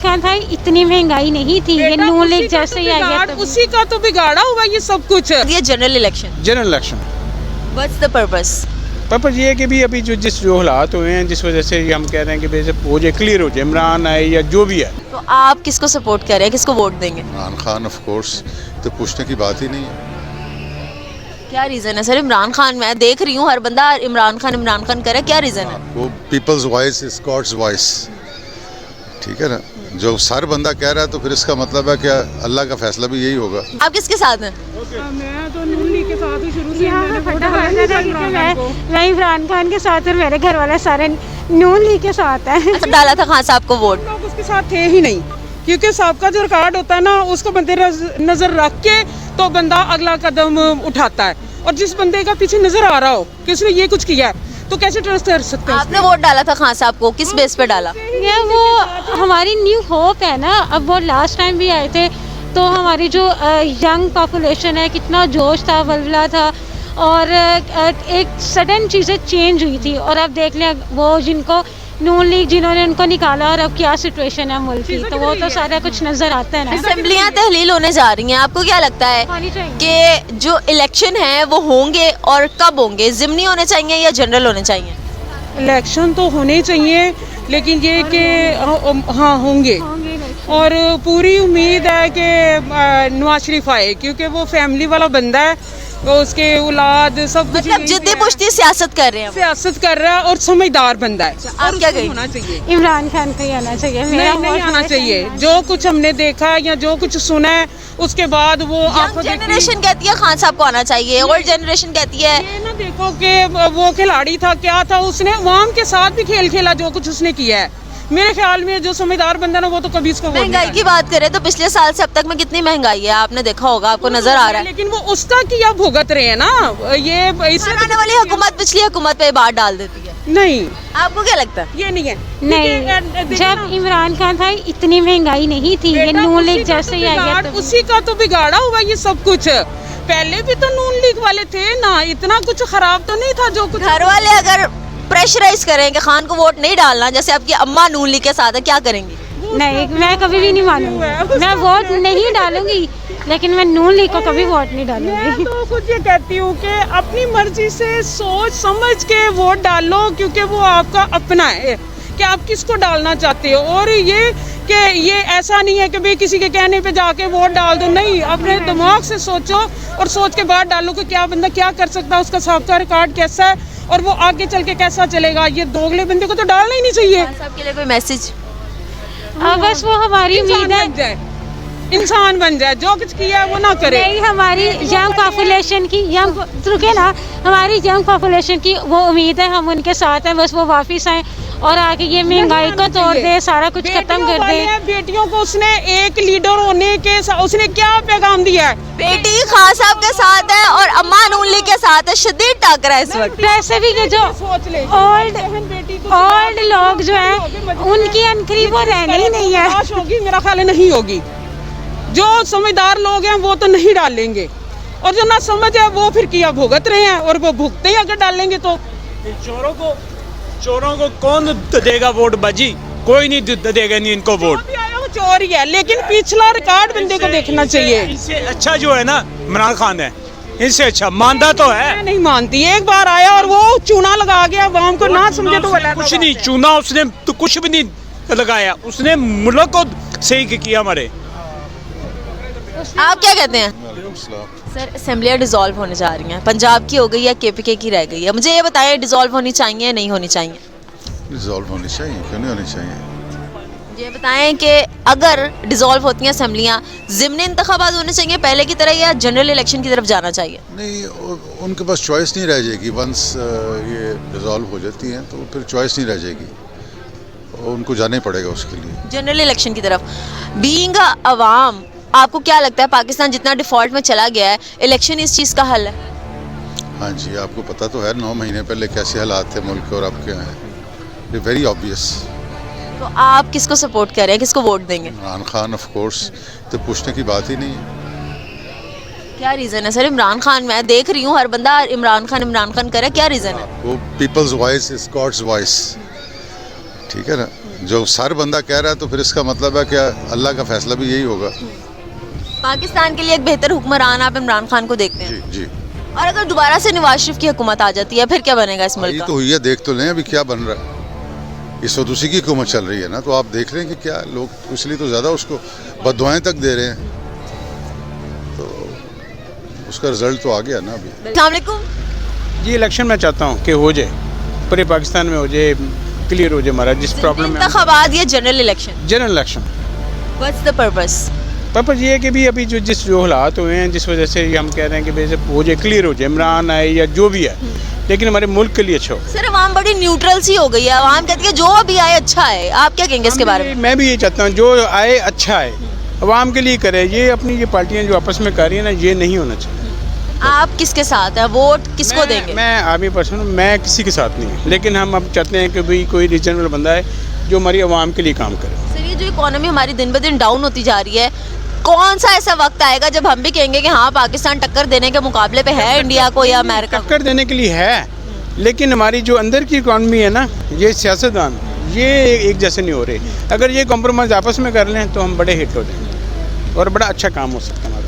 खान था, इतनी महंगाई नहीं थी, ये नून लीग जैसे ही आ गया तभी। उसी का तो बिगाड़ा हुआ ये सब कुछ। ये general election, general election what's the purpose? Purpose ये है कि भी अभी जो हालात हुए हैं, जिस वजह से हम कह रहे हैं कि वैसे हो जाए, क्लियर हो जाए, इमरान आए या जो भी है। तो आप किसको सपोर्ट कर रहे हैं, किसको वोट देंगे? इमरान खान ऑफ कोर्स, तो पूछने की बात ही नहीं है। क्या रीजन है सर? इमरान खान, मैं देख रही हूँ हर बंदा इमरान खान करे, क्या रीजन है? वो people's voice is God's voice, ठीक है ना। जो हर बंदा कह रहा है तो फिर इसका मतलब है कि अल्लाह का फैसला भी यही होगा। आप किसके साथ हैं? मैं तो नून लीग के साथ ही शुरू से मैं इमरान खान के साथ और मेरे घर वाले सारे नून लीग के साथ हैं। अच्छा, डाला था खान साहब को वोट? लोग उसके साथ थे ही नहीं, क्योंकि सबका जो रिकॉर्ड होता है ना, उसको बंदे नजर रख के तो बंदा अगला कदम उठाता है। और जिस बंदे का पीछे नजर आ रहा हो कि उसने ये कुछ किया है, तो कैसे ट्रस्ट कर सकते हैं? आपने वोट डाला था खान साहब को, किस बेस पे डाला? ये वो हमारी न्यू होप है ना। अब वो लास्ट टाइम भी आए थे तो हमारी जो यंग पॉपुलेशन है, कितना जोश था, वल्वला था, और एक सडन चीज़ें चेंज हुई थी। और अब देख लें वो जिनको नून लीग जिन्होंने उनको निकाला और अब क्या सिचुएशन है मुल्क की, तो वो तो सारा कुछ नजर आता है ना। असेंबलियां तहलील होने जा रही हैं, आपको क्या लगता है होनी चाहिए। कि जो इलेक्शन है वो होंगे और कब होंगे? जिमनी होने चाहिए या जनरल होने चाहिए? इलेक्शन तो होने चाहिए, लेकिन ये कि हाँ होंगे। और पूरी उम्मीद है कि नवाज शरीफ आए, क्योंकि वो फैमिली वाला बंदा है, वो उसके औलाद सब कुछ मतलब जिद्दी पुश्ती सियासत कर रहे हैं वो। सियासत कर रहा है और समझदार बंदा है। आप क्या कहेंगे? होना चाहिए, इमरान खान को ही आना चाहिए। मेरा नहीं आना चाहिए। जो कुछ हमने देखा या जो कुछ सुना है, उसके बाद वो यंग जनरेशन कहती है खान साहब को आना चाहिए, ओल्ड जनरेशन कहती है। ये ना देखो कि वो खिलाड़ी था, क्या था, उसने अवाम के साथ भी खेल खेला जो कुछ उसने किया है। मेरे ख्याल में जो समझदार बंदा ना, वो तो कभी इसको महंगाई की बात करें तो पिछले साल से अब तक में कितनी महंगाई है आपने देखा होगा, आपको नजर आ रहा है। लेकिन वो उसका किया भुगत रहे हैं ना, ये इससे आने वाली हुकूमत पिछली हुकूमत पे बात डाल देती है। नहीं, आपको क्या लगता है? ये नहीं है। नहीं, जब इमरान खान था, इतनी महंगाई नहीं थी, ये नून लीग जैसे ही आ गया तभी। उसी का तो बिगाड़ा हुआ ये सब कुछ। पहले भी तो नून लीग वाले थे ना, इतना कुछ खराब तो नहीं था जो कुछ। घर वाले अगर प्रेशराइज करें कि खान को वोट नहीं डालना, जैसे आपकी अम्मा नून लीग के साथ है, क्या करेंगी? नहीं, मैं कभी भी नहीं मानूंगी। मैं वोट नहीं डालूंगी, लेकिन मैं नून लीग को कभी वोट नहीं डालूंगी। मैं तो खुद ये कहती हूँ कि अपनी मर्जी से सोच समझ के वोट डालो, क्योंकि वो आपका अपना है कि आप किसको डालना चाहते हो। और ये कि ये ऐसा नहीं है कि भाई किसी के कहने पे जाके वोट डाल दो, नहीं, अपने दिमाग से सोचो और सोच के बाद डालो कि क्या बंदा क्या कर सकता है, उसका साबका रिकॉर्ड कैसा है और वो आगे चल के कैसा चलेगा। ये दोगले बंदे को तो डालना ही नहीं चाहिए। सबके लिए कोई मैसेज? बस वो हमारी उम्मीद है इंसान बन जाए, जो कुछ किया है वो ना करे। नहीं, हमारी यंग पॉपुलेशन की रुके ना, हमारी यंग पॉपुलेशन की वो उम्मीद है, हम उनके साथ हैं। बस वो वापस आए और आके ये महंगाई को तोड़ दे, सारा कुछ खत्म कर दे। बेटियों को उसने एक लीडर होने के उसने क्या पैगाम दिया है? बेटी खान साहब के साथ है और अम्मा नून लीग के साथ है, शदीद टक्कर है इस वक्त। वैसे भी कि जो सोच ले, ओल्ड लोग जो हैं, उनकी अनकरी वो रहनी ही नहीं है। होगी, मेरा ख्याल नहीं होगी। जो समझदार लोग हैं वो तो नहीं डालेंगे, और जो ना समझ है वो फिर किया भुगत रहे हैं, और वो भुगते ही अगर डालेंगे तो। चोरों को कौन देगा वोट बाजी? कोई नहीं देगा नहीं इनको वोट। जो भी आया वो चोर ही है, लेकिन पिछला रिकॉर्ड बंदे को देखना चाहिए। इससे अच्छा जो है ना इमरान खान है, इससे अच्छा मानता तो है। मैं नहीं मानती, एक बार आया और वो चूना लगा गया, अवाम को ना समझे तो कुछ नहीं चुना उसने, तो कुछ भी नहीं लगाया उसने, मुल्क को सही किया हमारे। आप क्या कहते हैं सर? असेंबलियां डिसॉल्व होने जा रही हैं, पंजाब की हो गई है, केपीके की रह गई है। मुझे ये बताएं, डिसॉल्व होनी चाहिए या नहीं होनी चाहिए? रिजॉल्व होनी चाहिए, क्यों नहीं होनी चाहिए? ये बताएं कि अगर डिसॉल्व होती हैं असेंबलियां, ज़िमनी इंतखाबात होने चाहिए पहले की तरह, या जनरल इलेक्शन की तरफ जाना चाहिए? नहीं, उनके पास चॉइस नहीं रह जाएगी। वंस ये रिजॉल्व हो जाती हैं तो फिर चॉइस नहीं रह जाएगी, उनको जाना ही पड़ेगा उसके लिए जनरल इलेक्शन की तरफ। बीइंग अवाम, आपको क्या लगता है पाकिस्तान जितना डिफॉल्ट में चला गया है, इलेक्शन इस चीज़ का हल है? हाँ जी, आपको पता तो है 9 महीने पहले कैसे हालात थे मुल्क के और अब क्या है, वेरी ऑब्वियस। तो आप किसको सपोर्ट कर रहे हैं, किसको वोट देंगे? इमरान खान ऑफ कोर्स, तो पूछने की बात ही नहीं है। क्या रीज़न है सर? इमरान खान, मैं देख रही हूँ हर बंदा इमरान खान करे, क्या रीज़न है? वो people's voice is God's voice, ठीक है ना। जो सर बंदा कह रहा है तो फिर इसका मतलब है कि अल्लाह का फैसला भी यही होगा। पाकिस्तान के लिए एक बेहतर हुक्मरान आप इमरान खान को देखते हैं? जी जी। और अगर दोबारा से नवाज शरीफ की हुकूमत आ जाती है फिर क्या बनेगा इस ये मुल्क का? तो हुई है, देख तो लें अभी क्या बन रहा है। इस वक्त उसी की हुकूमत चल रही है ना, तो आप देख रहे हैं कि क्या लोग इसलिए तो ज़्यादा उसको बददुआएं तक दे रहे हैं, तो उसका रिजल्ट तो आ गया ना अभी। अस्सलाम वालेकुम। जी इलेक्शन मैं चाहता हूँ कि हो जाए, पूरे पाकिस्तान में हो जाए, क्लियर हो जाए हमारा जिस प्रॉब्लम में। इंतखाबात या general election? General election. What's the purpose? Purpose ये है कि भी अभी जो हालात हुए हैं जिस वजह से हम कह रहे हैं कि भाई हो जाए, क्लियर हो जाए, इमरान आए या जो भी है, लेकिन हमारे मुल्क के लिए अच्छा हो। सर अवाम बड़ी न्यूट्रल सी हो गई है, अवाम कहती है जो भी आए अच्छा है, आप क्या कहेंगे इसके बारे में? मैं भी ये चाहता हूँ जो आए अच्छा है, अवाम के लिए करे। ये अपनी ये पार्टियाँ जो आपस में कर रही हैं ना, ये नहीं होना चाहिए। आप किसके साथ हैं, वोट किसको देंगे? मैं आर्मी पर्सन हूँ, मैं किसी के साथ नहीं, लेकिन हम अब चाहते हैं कि भाई कोई रीजनल बंदा है जो हमारी आवाम के लिए काम करे। सर ये जो इकोनॉमी हमारी दिन ब दिन डाउन होती जा रही है, कौन सा ऐसा वक्त आएगा जब हम भी कहेंगे कि हाँ पाकिस्तान टक्कर देने के मुकाबले पे है इंडिया को या अमेरिका को? टक्कर देने के लिए है, लेकिन हमारी जो अंदर की इकॉनमी है ना, ये सियासतदान ये एक जैसे नहीं हो रहे। अगर ये कॉम्प्रोमाइज़ आपस में कर लें तो हम बड़े हिट हो जाएंगे और बड़ा अच्छा काम हो सकता है।